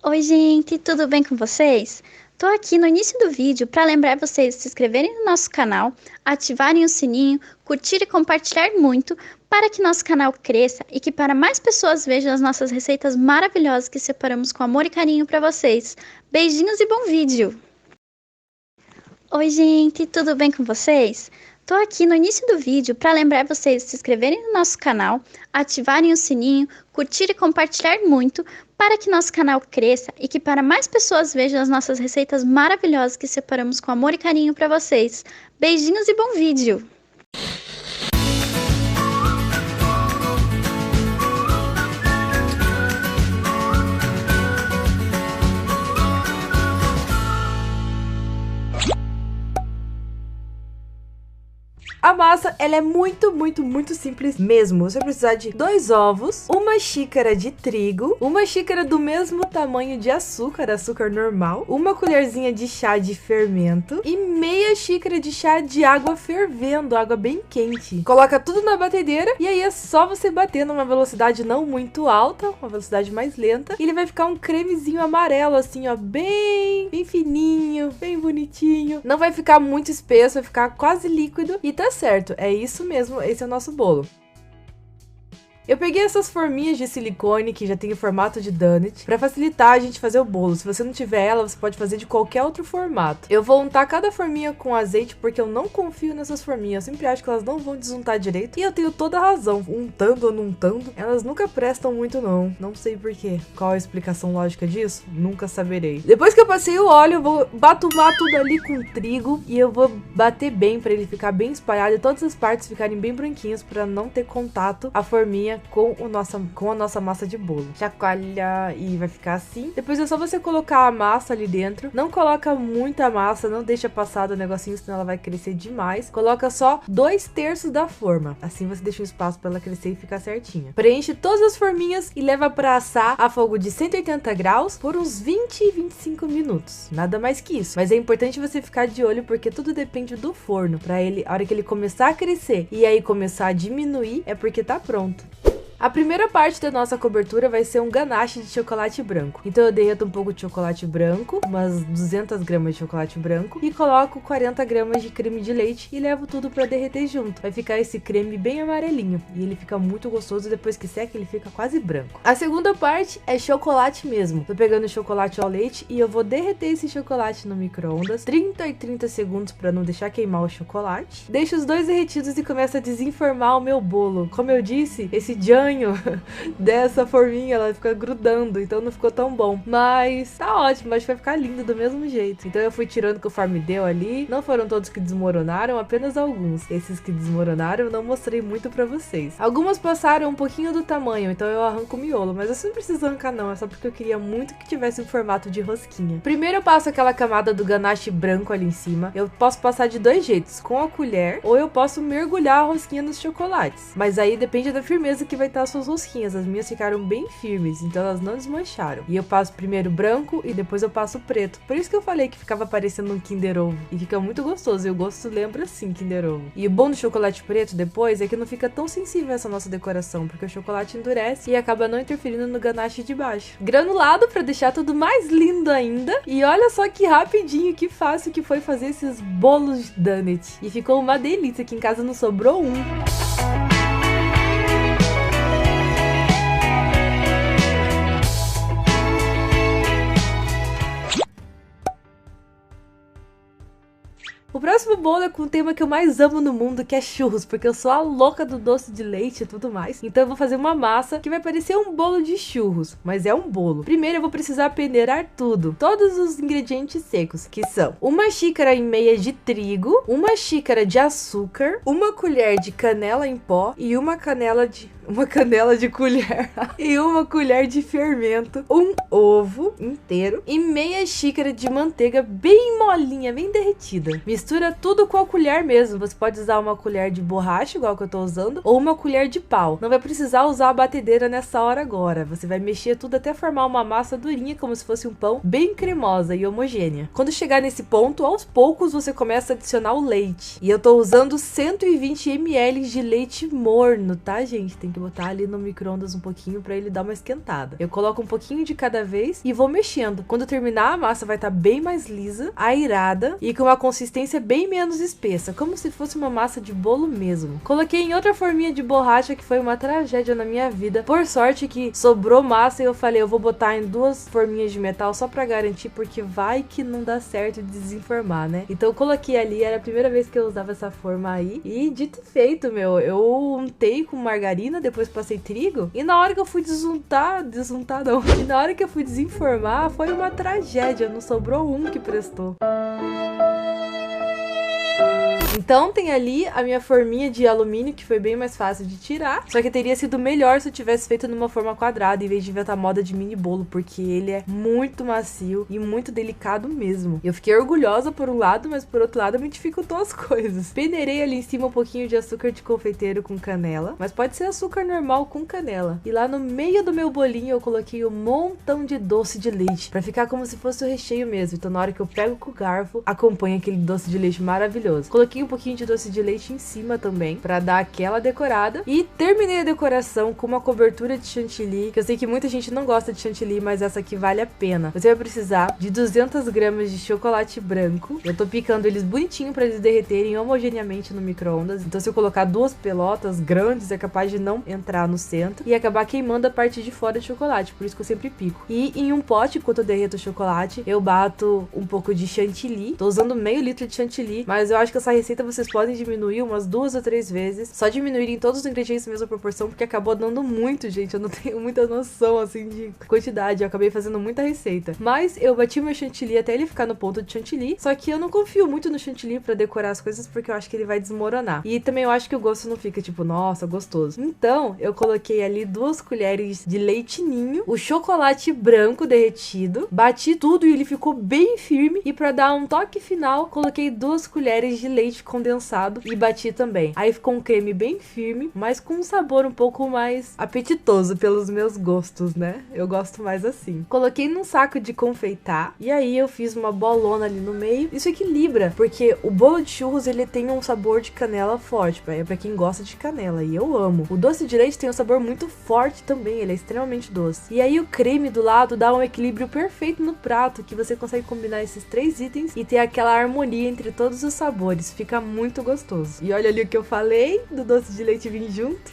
Oi, gente, tudo bem com vocês? Tô aqui no início do vídeo para lembrar vocês de se inscreverem no nosso canal, ativarem o sininho, curtir e compartilhar muito para que nosso canal cresça e que para mais pessoas vejam as nossas receitas maravilhosas que separamos com amor e carinho para vocês. Beijinhos e bom vídeo! Oi, gente, tudo bem com vocês? Tô aqui no início do vídeo para lembrar vocês de se inscreverem no nosso canal, ativarem o sininho, curtir e compartilhar muito para que nosso canal cresça e que para mais pessoas vejam as nossas receitas maravilhosas que separamos com amor e carinho para vocês. Beijinhos e bom vídeo! A massa, ela é muito simples mesmo. Você vai precisar de 2 ovos, uma xícara de trigo, uma xícara do mesmo tamanho de açúcar normal, uma colherzinha de chá de fermento e meia xícara de chá de água fervendo, água bem quente. Coloca tudo na batedeira e aí é só você bater numa velocidade não muito alta, uma velocidade mais lenta, e ele vai ficar um cremezinho amarelo assim, ó, bem fininho, bem bonitinho. Não vai ficar muito espesso, vai ficar quase líquido e tá certo, é isso mesmo, esse é o nosso bolo. Eu peguei essas forminhas de silicone que já tem o formato de donut para facilitar a gente fazer o bolo. Se você não tiver ela, você pode fazer de qualquer outro formato. Eu vou untar cada forminha com azeite porque eu não confio nessas forminhas. Eu sempre acho que elas não vão desuntar direito. E eu tenho toda a razão. Untando ou não untando, elas nunca prestam muito não. Não sei porquê. Qual a explicação lógica disso? Nunca saberei. Depois que eu passei o óleo, eu vou batumar tudo ali com trigo e eu vou bater bem para ele ficar bem espalhado e todas as partes ficarem bem branquinhas para não ter contato a forminha com a nossa massa de bolo. Chacoalha e vai ficar assim. Depois é só você colocar a massa ali dentro. Não coloca muita massa, não deixa passar do negocinho, senão ela vai crescer demais. Coloca só 2/3 da forma. Assim você deixa um espaço para ela crescer e ficar certinha. Preenche todas as forminhas e leva para assar a fogo de 180 graus por uns 20-25 minutos. Nada mais que isso. Mas é importante você ficar de olho porque tudo depende do forno. Para ele, a hora que ele começar a crescer e aí começar a diminuir, é porque tá pronto. A primeira parte da nossa cobertura vai ser um ganache de chocolate branco. Então eu derreto um pouco de chocolate branco, umas 200 gramas de chocolate branco, e coloco 40 gramas de creme de leite e levo tudo pra derreter junto. Vai ficar esse creme bem amarelinho e ele fica muito gostoso. Depois que seca ele fica quase branco. A segunda parte é chocolate mesmo. Tô pegando chocolate ao leite e eu vou derreter esse chocolate no micro-ondas 30 e 30 segundos pra não deixar queimar o chocolate. Deixo os dois derretidos e começo a desenformar o meu bolo. Como eu disse, esse jam dessa forminha, ela fica grudando, então não ficou tão bom, mas tá ótimo, acho que vai ficar lindo do mesmo jeito. Então eu fui tirando conforme deu ali, não foram todos que desmoronaram, apenas alguns. Esses que desmoronaram eu não mostrei muito pra vocês. Algumas passaram um pouquinho do tamanho, então eu arranco o miolo, mas você não precisa arrancar não, é só porque eu queria muito que tivesse um formato de rosquinha. Primeiro eu passo aquela camada do ganache branco ali em cima. Eu posso passar de 2 jeitos, com a colher, ou eu posso mergulhar a rosquinha nos chocolates, mas aí depende da firmeza que vai as suas rosquinhas. As minhas ficaram bem firmes, então elas não desmancharam. E eu passo primeiro branco e depois eu passo preto. Por isso que eu falei que ficava parecendo um Kinder Ovo. E fica muito gostoso, e o gosto lembra sim Kinder Ovo. E o bom do chocolate preto depois é que não fica tão sensível essa nossa decoração, porque o chocolate endurece e acaba não interferindo no ganache de baixo. Granulado para deixar tudo mais lindo ainda. E olha só que rapidinho, que fácil que foi fazer esses bolos de donut. E ficou uma delícia, aqui em casa não sobrou um. O próximo bolo é com o tema que eu mais amo no mundo, que é churros, porque eu sou a louca do doce de leite e tudo mais. Então eu vou fazer uma massa que vai parecer um bolo de churros, mas é um bolo. Primeiro eu vou precisar peneirar tudo, todos os ingredientes secos, que são 1,5 xícaras de trigo, 1 xícara de açúcar, 1 colher de canela em pó e uma canela de colher e 1 colher de fermento, um ovo inteiro e meia xícara de manteiga bem molinha, bem derretida. Mistura tudo com a colher mesmo. Você pode usar uma colher de borracha, igual que eu tô usando, ou uma colher de pau. Não vai precisar usar a batedeira nessa hora agora. Você vai mexer tudo até formar uma massa durinha, como se fosse um pão, bem cremosa e homogênea. Quando chegar nesse ponto, aos poucos você começa a adicionar o leite. E eu tô usando 120 ml de leite morno, tá, gente? Tem que botar ali no micro-ondas um pouquinho pra ele dar uma esquentada. Eu coloco um pouquinho de cada vez e vou mexendo. Quando terminar, a massa vai estar bem mais lisa, airada e com uma consistência bem menos espessa, como se fosse uma massa de bolo mesmo. Coloquei em outra forminha de borracha, que foi uma tragédia na minha vida. Por sorte que sobrou massa e eu falei, eu vou botar em 2 forminhas de metal só pra garantir, porque vai que não dá certo de desenformar, né? Então eu coloquei ali, era a primeira vez que eu usava essa forma aí. E dito e feito, meu, eu untei com margarina, depois passei trigo. E na hora que eu fui desuntar não. E na hora que eu fui desenformar, foi uma tragédia, não sobrou um que prestou. Então tem ali a minha forminha de alumínio, que foi bem mais fácil de tirar. Só que teria sido melhor se eu tivesse feito numa forma quadrada, em vez de inventar moda de mini bolo, porque ele é muito macio e muito delicado mesmo. Eu fiquei orgulhosa por um lado, mas por outro lado me dificultou as coisas. Peneirei ali em cima um pouquinho de açúcar de confeiteiro com canela, mas pode ser açúcar normal com canela. E lá no meio do meu bolinho eu coloquei um montão de doce de leite, pra ficar como se fosse o recheio mesmo. Então na hora que eu pego com o garfo, acompanha aquele doce de leite maravilhoso. Coloquei um pouquinho de doce de leite em cima também, pra dar aquela decorada. E terminei a decoração com uma cobertura de chantilly, que eu sei que muita gente não gosta de chantilly, mas essa aqui vale a pena. Você vai precisar de 200 gramas de chocolate branco. Eu tô picando eles bonitinho pra eles derreterem homogeneamente no micro-ondas. Então se eu colocar 2 pelotas grandes, é capaz de não entrar no centro e acabar queimando a parte de fora de chocolate. Por isso que eu sempre pico. E em um pote, enquanto eu derreto o chocolate, eu bato um pouco de chantilly. Tô usando meio litro de chantilly, mas eu acho que essa receita vocês podem diminuir umas 2 ou 3 vezes. Só diminuírem todos os ingredientes na mesma proporção, porque acabou dando muito, gente. Eu não tenho muita noção, assim, de quantidade. Eu acabei fazendo muita receita. Mas eu bati meu chantilly até ele ficar no ponto de chantilly. Só que eu não confio muito no chantilly pra decorar as coisas, porque eu acho que ele vai desmoronar. E também eu acho que o gosto não fica, tipo, nossa, gostoso. Então, eu coloquei ali 2 colheres de leite ninho, o chocolate branco derretido, bati tudo e ele ficou bem firme. E pra dar um toque final, coloquei 2 colheres de leite condensado e bati também. Aí ficou um creme bem firme, mas com um sabor um pouco mais apetitoso pelos meus gostos, né? Eu gosto mais assim. Coloquei num saco de confeitar e aí eu fiz uma bolona ali no meio. Isso equilibra, porque o bolo de churros ele tem um sabor de canela forte, é pra quem gosta de canela e eu amo. O doce de leite tem um sabor muito forte também, ele é extremamente doce. E aí o creme do lado dá um equilíbrio perfeito no prato, que você consegue combinar esses 3 itens e ter aquela harmonia entre todos os sabores. Fica muito gostoso. E olha ali o que eu falei do doce de leite vir junto.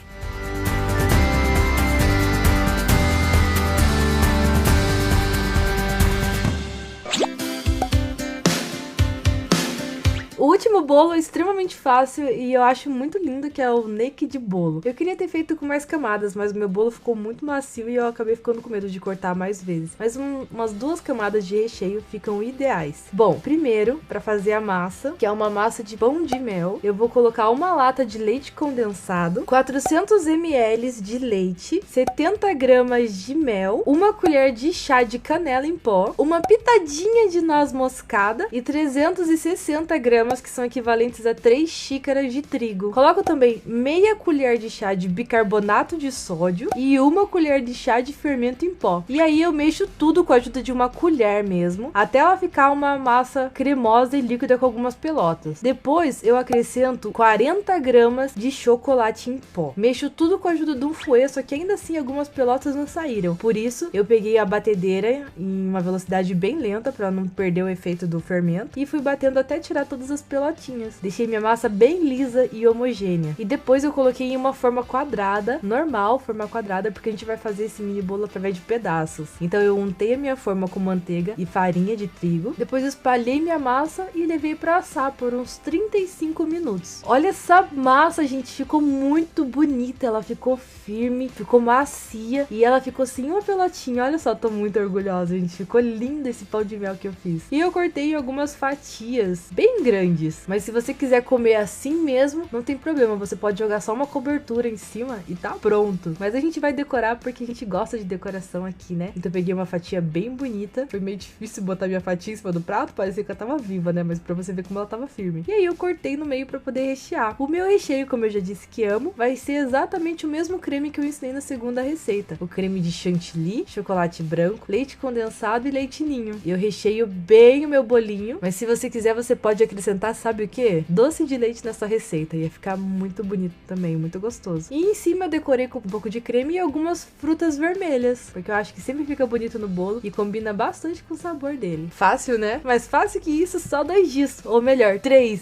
O último bolo é extremamente fácil e eu acho muito lindo, que é o naked bolo. Eu queria ter feito com mais camadas, mas o meu bolo ficou muito macio e eu acabei ficando com medo de cortar mais vezes. Mas umas 2 camadas de recheio ficam ideais. Bom, primeiro, para fazer a massa, que é uma massa de pão de mel, eu vou colocar uma lata de leite condensado, 400 ml de leite, 70 gramas de mel, 1 colher de chá de canela em pó, uma pitadinha de noz moscada e 360 gramas, que são equivalentes a 3 xícaras de trigo. Coloco também meia colher de chá de bicarbonato de sódio e 1 colher de chá de fermento em pó. E aí eu mexo tudo com a ajuda de uma colher mesmo, até ela ficar uma massa cremosa e líquida com algumas pelotas. Depois eu acrescento 40 gramas de chocolate em pó. Mexo tudo com a ajuda de um fouet, só que ainda assim algumas pelotas não saíram. Por isso eu peguei a batedeira em uma velocidade bem lenta para não perder o efeito do fermento e fui batendo até tirar todas as pelotinhas. Deixei minha massa bem lisa e homogênea. E depois eu coloquei em uma forma quadrada, normal, forma quadrada, porque a gente vai fazer esse mini bolo através de pedaços. Então eu untei a minha forma com manteiga e farinha de trigo. Depois espalhei minha massa e levei para assar por uns 35 minutos. Olha essa massa, gente, ficou muito bonita. Ela ficou firme, ficou macia e ela ficou sem uma pelotinha. Olha só, tô muito orgulhosa, gente. Ficou lindo esse pão de mel que eu fiz. E eu cortei em algumas fatias bem grandes. Mas se você quiser comer assim mesmo, não tem problema. Você pode jogar só uma cobertura em cima e tá pronto. Mas a gente vai decorar porque a gente gosta de decoração aqui, né? Então eu peguei uma fatia bem bonita. Foi meio difícil botar minha fatia em cima do prato. Parecia que eu tava viva, né? Mas pra você ver como ela tava firme. E aí eu cortei no meio pra poder rechear. O meu recheio, como eu já disse que amo, vai ser exatamente o mesmo creme que eu ensinei na segunda receita. O creme de chantilly, chocolate branco, leite condensado e leite ninho. E eu recheio bem o meu bolinho. Mas se você quiser, você pode acrescentar acrescentar, sabe o quê? Doce de leite nessa receita. Ia ficar muito bonito também, muito gostoso. E em cima eu decorei com um pouco de creme e algumas frutas vermelhas, porque eu acho que sempre fica bonito no bolo e combina bastante com o sabor dele. Fácil, né? Mais fácil que isso, só 2 dias. Ou melhor, 3.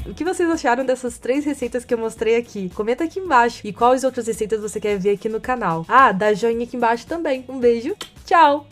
O que vocês acharam dessas 3 receitas que eu mostrei aqui? Comenta aqui embaixo. E quais outras receitas você quer ver aqui no canal. Ah, dá joinha aqui embaixo também. Um beijo. Tchau!